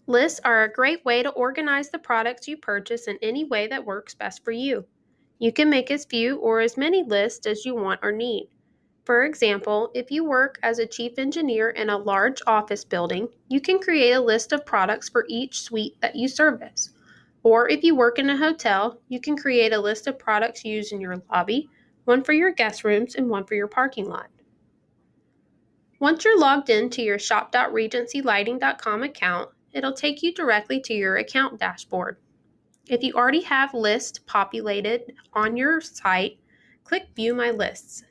Lists are a great way to organize the products you purchase in any way that works best for you. You can make as few or as many lists as you want or need. For example, if you work as a chief engineer in a large office building, you can create a list of products for each suite that you service. Or if you work in a hotel, you can create a list of products used in your lobby, one for your guest rooms, and one for your parking lot. Once you're logged into your shop.regencylighting.com account, it'll take you directly to your account dashboard. If you already have lists populated on your site, click View My Lists.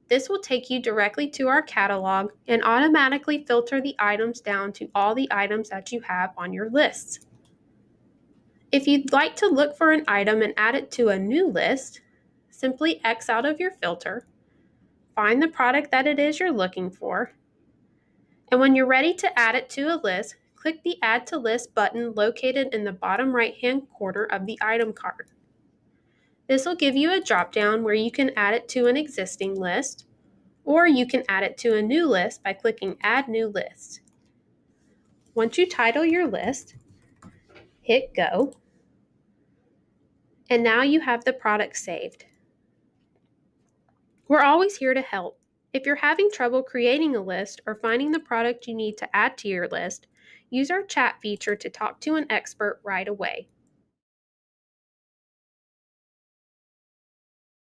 This will take you directly to our catalog and automatically filter the items down to all the items that you have on your lists. If you'd like to look for an item and add it to a new list, simply X out of your filter, find the product that it is you're looking for, and when you're ready to add it to a list, click the Add to List button located in the bottom right-hand corner of the item card. This will give you a drop-down where you can add it to an existing list, or you can add it to a new list by clicking Add New List. Once you title your list, hit Go, and now you have the product saved. We're always here to help. If you're having trouble creating a list or finding the product you need to add to your list, use our chat feature to talk to an expert right away.